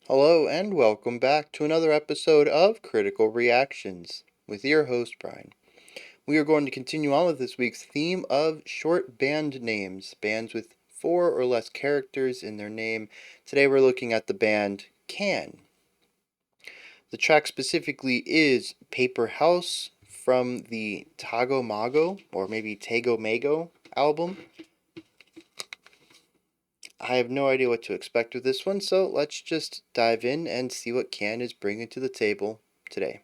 Hello and welcome back to another episode of Critical Reactions with your host Bryan. We are going to continue on with this week's theme of short band names, bands with 4 or less characters in their name. Today we're looking at the band Can. The track specifically is Paperhouse from the Tago Mago, or maybe Tago Mago album. I have no idea what to expect with this one, so let's just dive in and see what Can is bringing to the table today.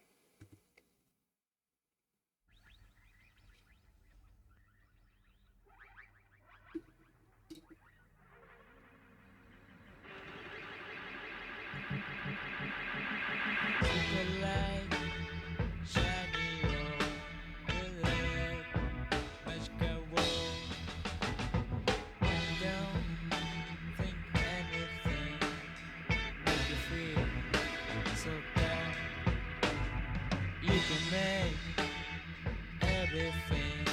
Everything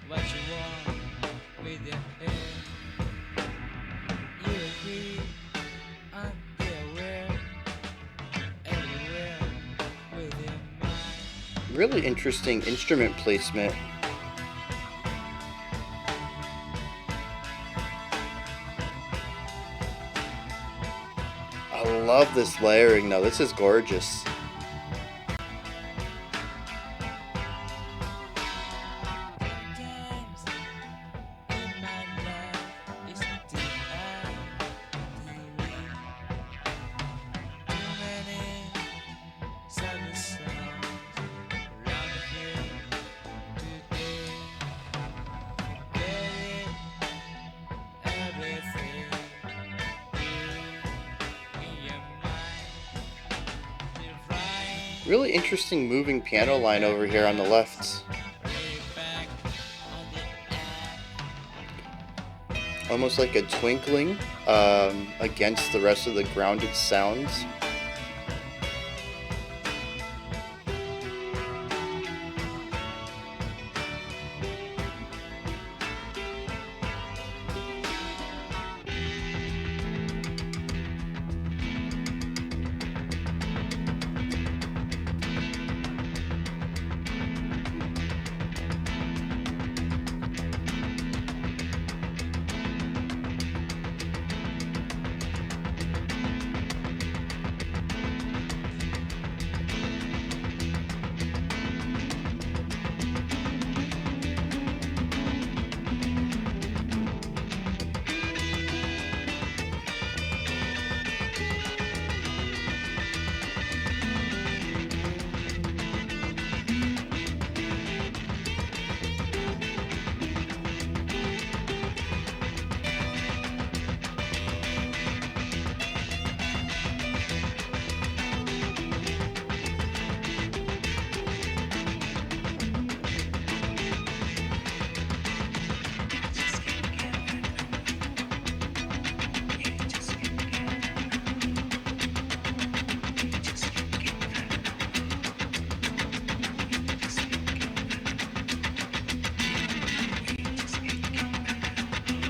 what you want with your head. You agree, underwear, everywhere with your mind. Really interesting instrument placement. I love this layering though, this is gorgeous. Really interesting moving piano line over here on the left. Almost like a twinkling against the rest of the grounded sounds.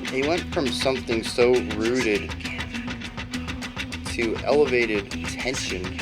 He went from something so rooted to elevated tension.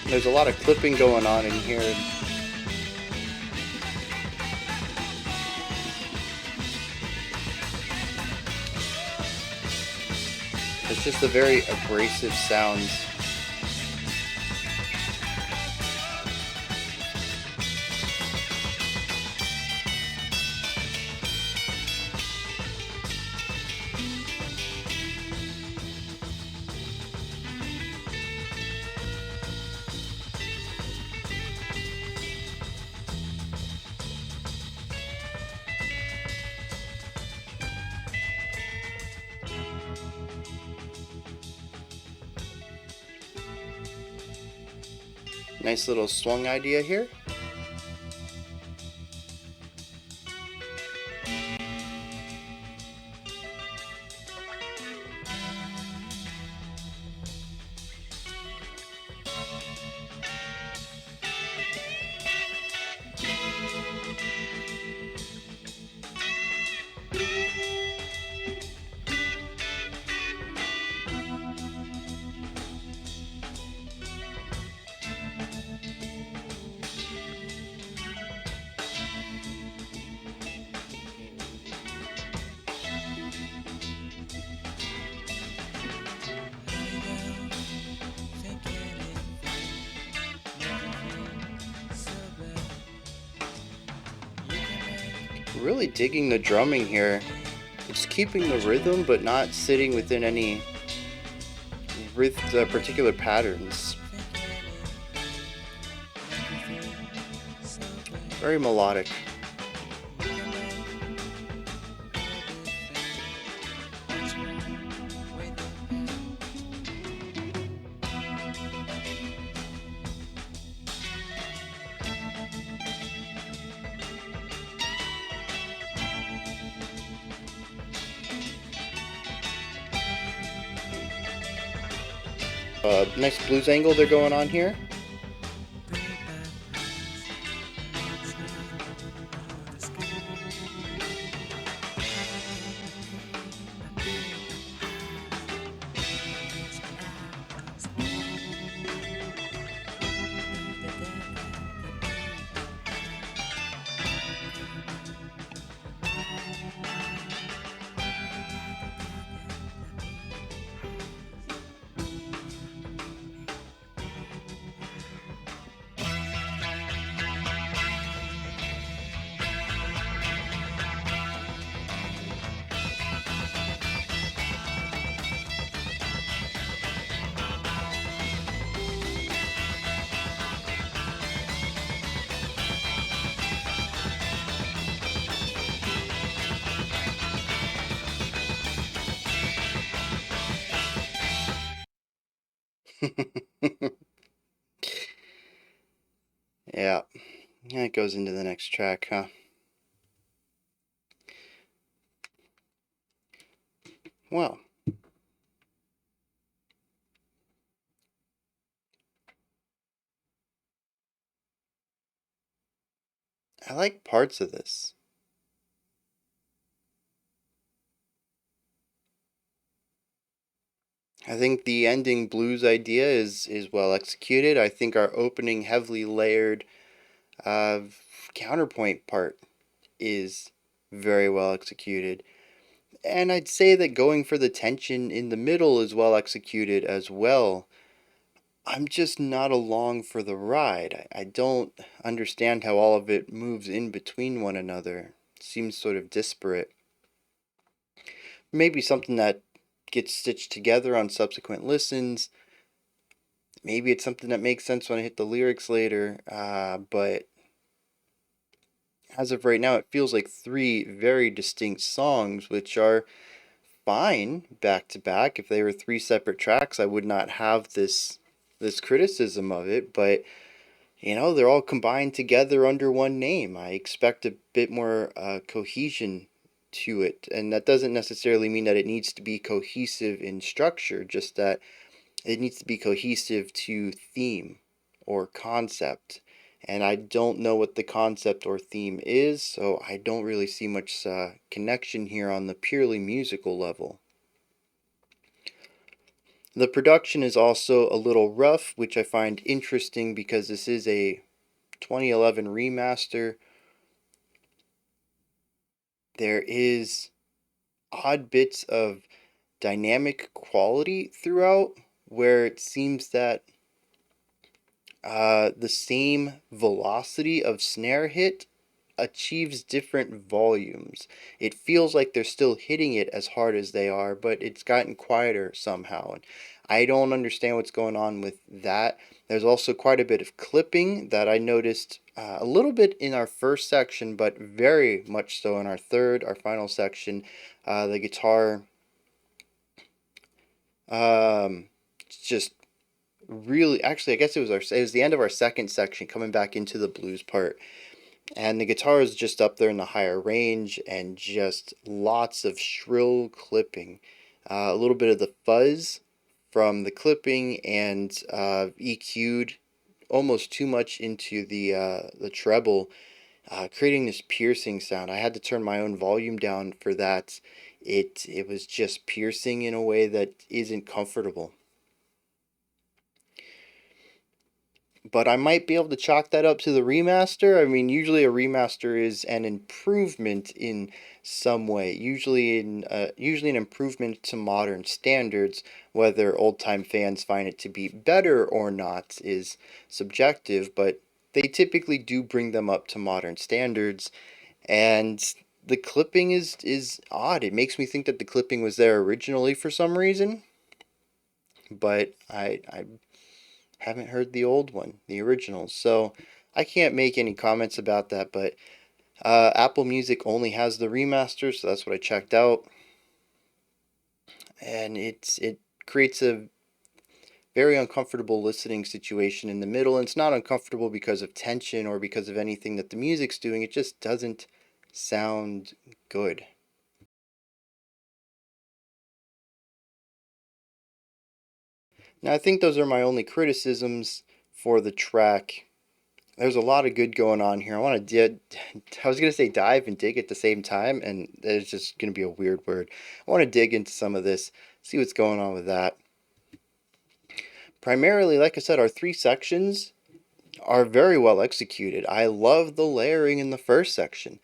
There's a lot of clipping going on in here. It's just a very abrasive sound. Nice little swung idea here. Really digging the drumming here. It's keeping the rhythm, but not sitting within any particular patterns. Very melodic. Nice blues angle they're going on here. Yeah, it goes into the next track, huh? Well, I like parts of this. I think the ending blues idea is well executed. I think our opening heavily layered uh, counterpoint part is very well executed. And I'd say that going for the tension in the middle is well executed as well. I'm just not along for the ride. I don't understand how all of it moves in between one another. It seems sort of disparate. Maybe something that gets stitched together on subsequent listens. Maybe it's something that makes sense when I hit the lyrics later. But as of right now, it feels like three very distinct songs, which are fine back to back. If they were three separate tracks, I would not have this criticism of it. But they're all combined together under one name. I expect a bit more cohesion to it, and that doesn't necessarily mean that it needs to be cohesive in structure. Just that it needs to be cohesive to theme or concept. And I don't know what the concept or theme is, so I don't really see much connection here on the purely musical level. The production is also a little rough, which I find interesting because this is a 2011 remaster. There is odd bits of dynamic quality throughout, where it seems that the same velocity of snare hit achieves different volumes. It feels like they're still hitting it as hard as they are, but it's gotten quieter somehow. And I don't understand what's going on with that. There's also quite a bit of clipping that I noticed a little bit in our first section, but very much so in our third, our final section. The guitar just really, actually, I guess it was the end of our second section coming back into the blues part. And the guitar is just up there in the higher range and just lots of shrill clipping. A little bit of the fuzz from the clipping and EQ'd almost too much into the treble, creating this piercing sound. I had to turn my own volume down for that. It was just piercing in a way that isn't comfortable. But I might be able to chalk that up to the remaster. I mean, usually a remaster is an improvement in some way. Usually an improvement to modern standards. Whether old-time fans find it to be better or not is subjective, but they typically do bring them up to modern standards. And the clipping is odd. It makes me think that the clipping was there originally for some reason, but I haven't heard the old one, the original. So I can't make any comments about that, but Apple Music only has the remaster, so that's what I checked out. And it creates a very uncomfortable listening situation in the middle. And it's not uncomfortable because of tension or because of anything that the music's doing. It just doesn't sound good. Now, I think those are my only criticisms for the track. There's a lot of good going on here. I was going to say dive and dig at the same time, and it's just going to be a weird word. I want to dig into some of this, see what's going on with that. Primarily, like I said, our three sections are very well executed. I love the layering in the first section.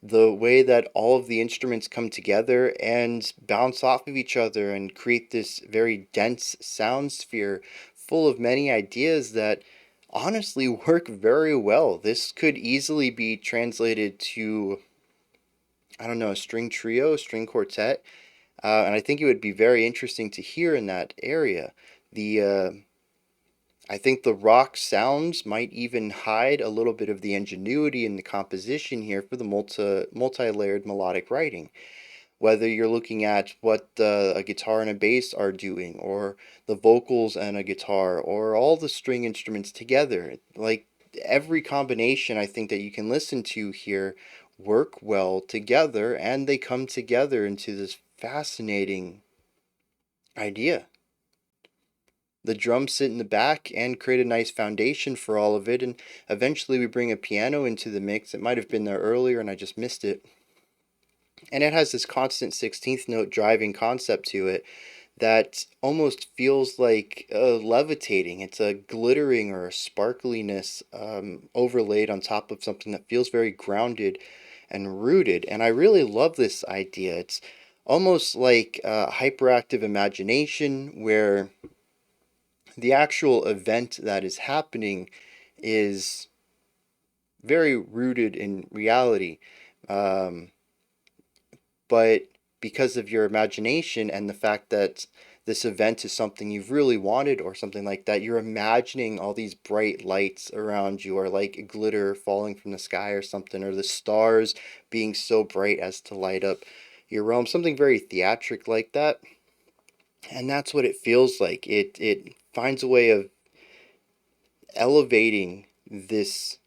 The way that all of the instruments come together and bounce off of each other and create this very dense sound sphere full of many ideas that honestly work very well. This could easily be translated to, I don't know, a string trio, a string quartet, and I think it would be very interesting to hear in that area. The I think the rock sounds might even hide a little bit of the ingenuity in the composition here for the multi-layered melodic writing. Whether you're looking at what a guitar and a bass are doing, or the vocals and a guitar, or all the string instruments together. Like every combination I think that you can listen to here work well together, and they come together into this fascinating idea. The drums sit in the back and create a nice foundation for all of it, and eventually we bring a piano into the mix. It might have been there earlier and I just missed it. And it has this constant 16th note driving concept to it that almost feels like levitating. It's a glittering or a sparkliness overlaid on top of something that feels very grounded and rooted. And I really love this idea. It's almost like hyperactive imagination, where the actual event that is happening is very rooted in reality. Um, but because of your imagination and the fact that this event is something you've really wanted or something like that, you're imagining all these bright lights around you, or like glitter falling from the sky or something, or the stars being so bright as to light up your realm, something very theatric like that. And that's what it feels like. It finds a way of elevating this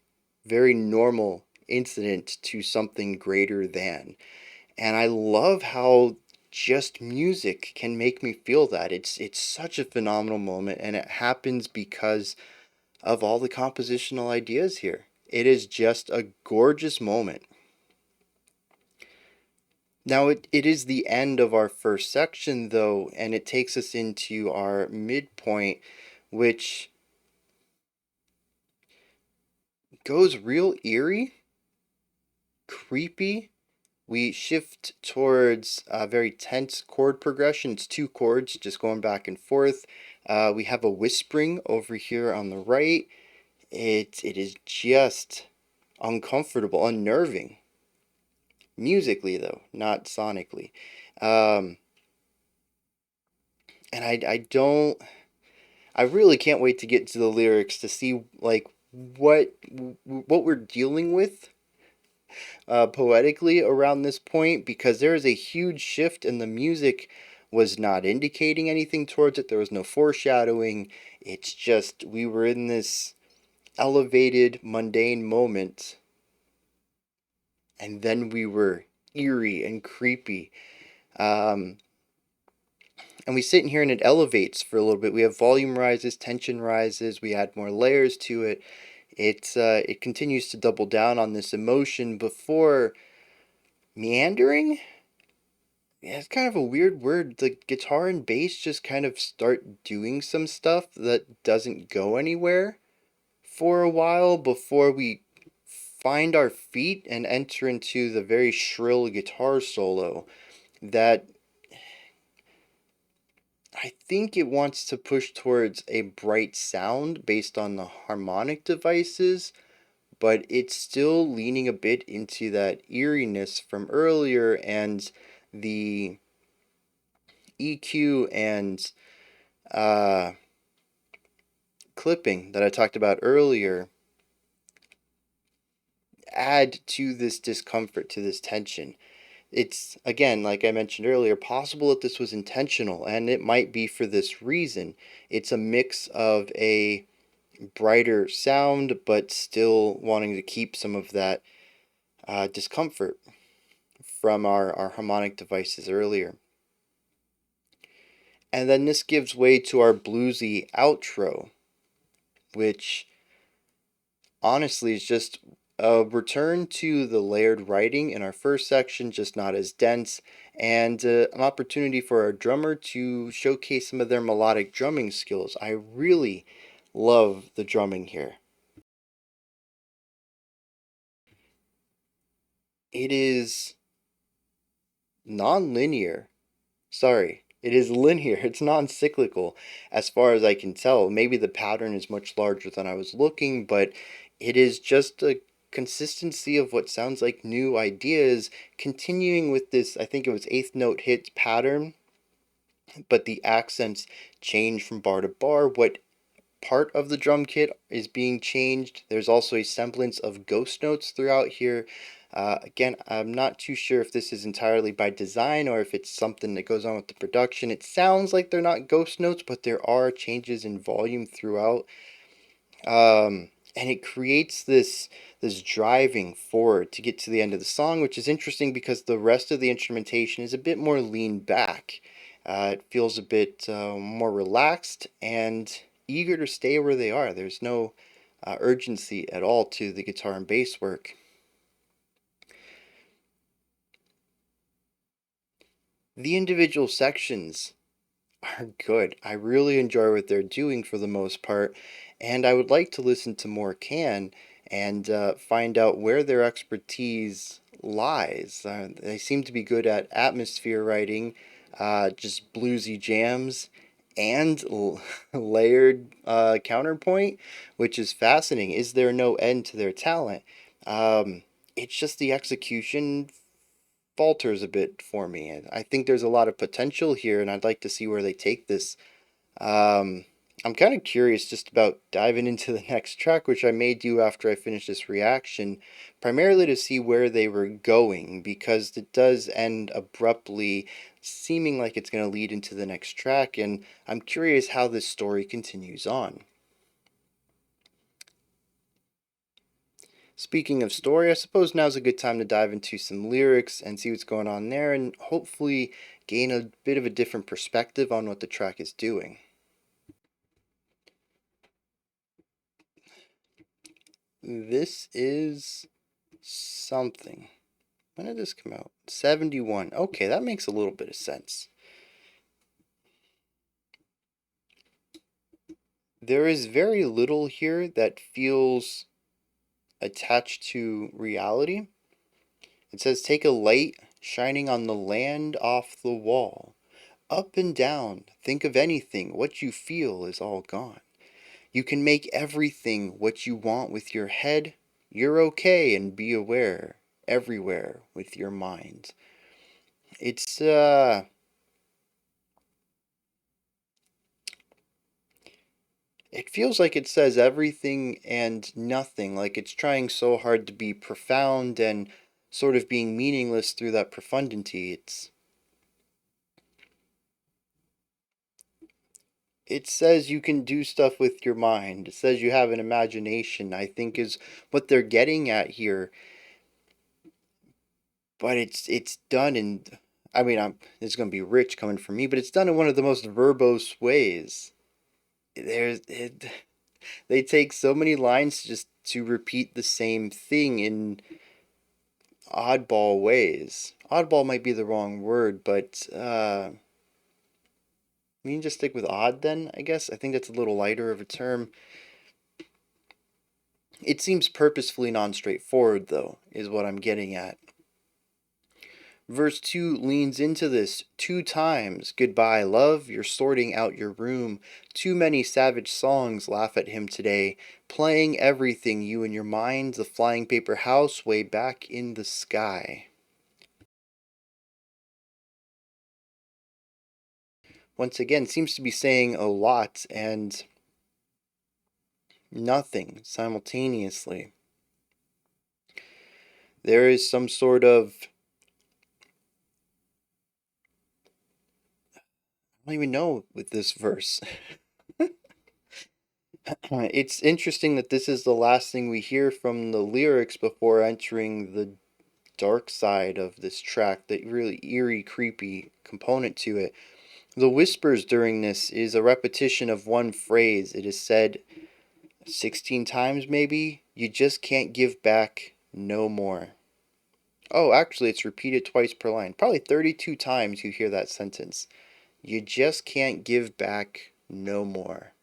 very normal incident to something greater than. And I love how just music can make me feel that. It's such a phenomenal moment, and it happens because of all the compositional ideas here. It is just a gorgeous moment. Now it is the end of our first section though, and it takes us into our midpoint, which goes real eerie, creepy, We shift towards a very tense chord progression. It's two chords just going back and forth. We have a whispering over here on the right. It is just uncomfortable, unnerving. Musically, though, not sonically. Um, and I don't. I really can't wait to get to the lyrics to see like what we're dealing with poetically around this point, because there is a huge shift and the music was not indicating anything towards it. There was no foreshadowing. It's just we were in this elevated, mundane moment, and then we were eerie and creepy. Um, and we sit in here and it elevates for a little bit. We have volume rises, tension rises. We add more layers to it. It continues to double down on this emotion before meandering. Yeah, it's kind of a weird word. The guitar and bass just kind of start doing some stuff that doesn't go anywhere for a while before we find our feet and enter into the very shrill guitar solo that I think it wants to push towards a bright sound based on the harmonic devices, but it's still leaning a bit into that eeriness from earlier, and the EQ and uh, clipping that I talked about earlier add to this discomfort, to this tension. It's, again, like I mentioned earlier, possible that this was intentional, and it might be for this reason. It's a mix of a brighter sound, but still wanting to keep some of that discomfort from our harmonic devices earlier. And then this gives way to our bluesy outro, which honestly is just a return to the layered writing in our first section, just not as dense, and an opportunity for our drummer to showcase some of their melodic drumming skills. I really love the drumming here. It is non-linear. Sorry, it is linear. It's non-cyclical as far as I can tell. Maybe the pattern is much larger than I was looking, but it is just a consistency of what sounds like new ideas, continuing with this, I think it was eighth note hit pattern, but the accents change from bar to bar. What part of the drum kit is being changed? There's also a semblance of ghost notes throughout here. Again, I'm not too sure if this is entirely by design or if it's something that goes on with the production. It sounds like they're not ghost notes, but there are changes in volume throughout. And it creates this driving forward to get to the end of the song, which is interesting because the rest of the instrumentation is a bit more leaned back. It feels a bit more relaxed and eager to stay where they are. There's no urgency at all to the guitar and bass work. The individual sections are good. I really enjoy what they're doing for the most part, and I would like to listen to more Can and find out where their expertise lies. They seem to be good at atmosphere writing, just bluesy jams, and layered counterpoint, which is fascinating. Is there no end to their talent? It's just the execution falters a bit for me. And I think there's a lot of potential here, and I'd like to see where they take this. Um, I'm kind of curious just about diving into the next track, which I may do after I finish this reaction, primarily to see where they were going, because it does end abruptly, seeming like it's going to lead into the next track, and I'm curious how this story continues on. Speaking of story, I suppose now's a good time to dive into some lyrics and see what's going on there, and hopefully gain a bit of a different perspective on what the track is doing. This is something. When did this come out? 71. Okay, that makes a little bit of sense. There is very little here that feels attached to reality. It says, take a light shining on the land off the wall. Up and down, think of anything, what you feel is all gone. You can make everything what you want with your head. You're okay and be aware everywhere with your mind. It's it feels like it says everything and nothing, like it's trying so hard to be profound and sort of being meaningless through that profundity. It says you can do stuff with your mind. It says you have an imagination, I think is what they're getting at here. But it's done in, I mean, it's going to be rich coming from me, but it's done in one of the most verbose ways. There's it, they take so many lines just to repeat the same thing in oddball ways. Oddball might be the wrong word, but we can just stick with odd then, I guess. I think that's a little lighter of a term. It seems purposefully non straightforward, though, is what I'm getting at. Verse 2 leans into this 2 times. Goodbye, love, you're sorting out your room. Too many savage songs laugh at him today. Playing everything, you and your mind, the flying paper house way back in the sky. Once again, seems to be saying a lot and nothing simultaneously. There is some sort of, I don't even know with this verse. It's interesting that this is the last thing we hear from the lyrics before entering the dark side of this track, the really eerie, creepy component to it. The whispers during this is a repetition of one phrase. It is said 16 times, maybe. You just can't give back no more. Oh, actually, it's repeated twice per line. Probably 32 times you hear that sentence. You just can't give back no more.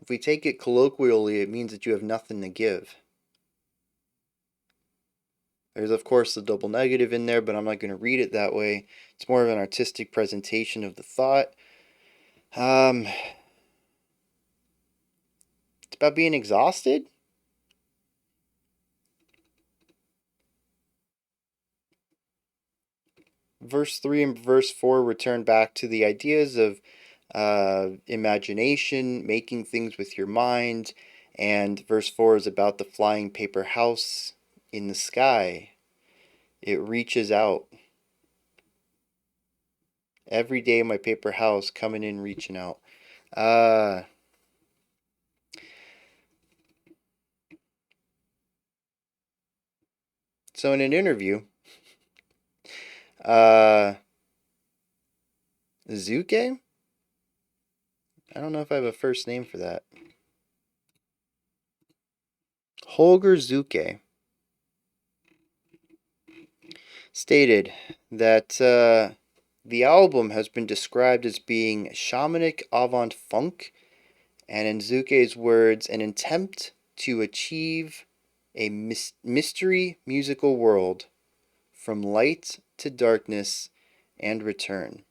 If we take it colloquially, it means that you have nothing to give. There's, of course, the double negative in there, but I'm not going to read it that way. It's more of an artistic presentation of the thought. It's about being exhausted. Verse 3 and verse 4 return back to the ideas of imagination, making things with your mind, and verse 4 is about the flying paper house in the sky. It reaches out. Every day, my paper house coming in, reaching out. Uh, so, in an interview, uh, Zuke? I don't know if I have a first name for that. Holger Zuke stated that the album has been described as being shamanic avant funk, and in Zuke's words, an attempt to achieve a mystery musical world from light to darkness and return.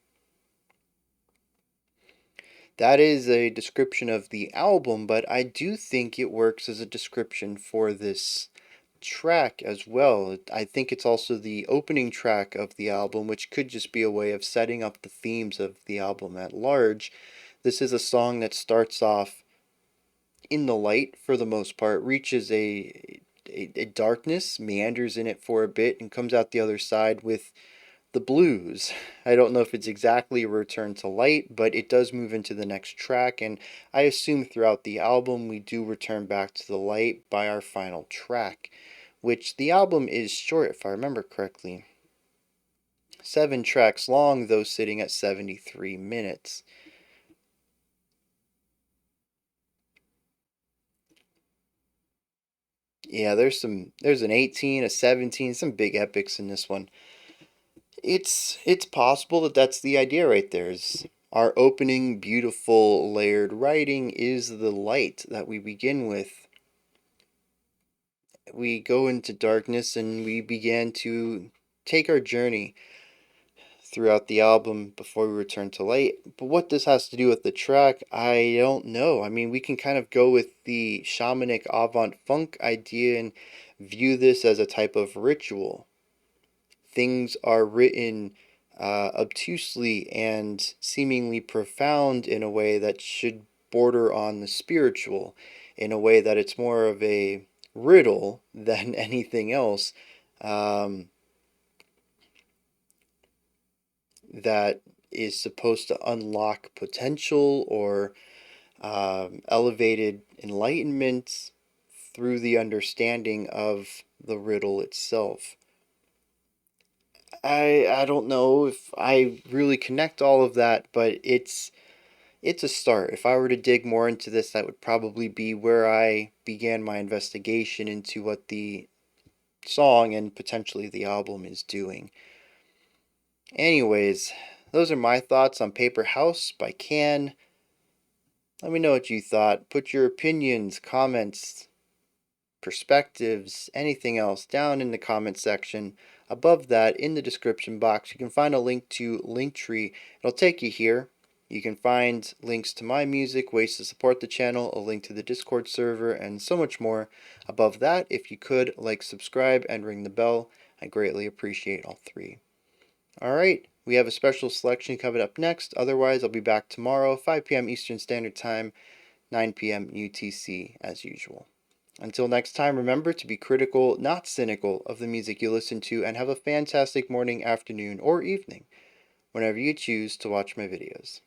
That is a description of the album, but I do think it works as a description for this track as well. I think it's also the opening track of the album, which could just be a way of setting up the themes of the album at large. This is a song that starts off in the light for the most part, reaches a darkness, meanders in it for a bit, and comes out the other side with the blues. I don't know if it's exactly a return to light, but it does move into the next track, and I assume throughout the album we do return back to the light by our final track, which the album is short if I remember correctly. 7 tracks long, though sitting at 73 minutes. Yeah, there's an 18, a 17, some big epics in this one. It's possible that that's the idea right there. Is our opening beautiful layered writing is the light that we begin with. we go into darkness and we began to take our journey throughout the album before we return to light. But what this has to do with the track, I don't know. I mean, we can kind of go with the shamanic avant funk idea and view this as a type of ritual. Things are written obtusely and seemingly profound in a way that should border on the spiritual, in a way that it's more of a riddle than anything else. Um, that is supposed to unlock potential or elevated enlightenment through the understanding of the riddle itself. I don't know if I really connect all of that, but it's a start. If I were to dig more into this, that would probably be where I began my investigation into what the song and potentially the album is doing. Anyways, those are my thoughts on Paperhouse by Can. Let me know what you thought. Put your opinions, comments, perspectives, anything else down in the comment section. Above that, in the description box, you can find a link to Linktree. It'll take you here. You can find links to my music, ways to support the channel, a link to the Discord server, and so much more. Above that, if you could, like, subscribe, and ring the bell, I greatly appreciate all three. Alright, we have a special selection coming up next. Otherwise, I'll be back tomorrow, 5 p.m. Eastern Standard Time, 9 p.m. UTC, as usual. Until next time, remember to be critical, not cynical, of the music you listen to, and have a fantastic morning, afternoon, or evening, whenever you choose to watch my videos.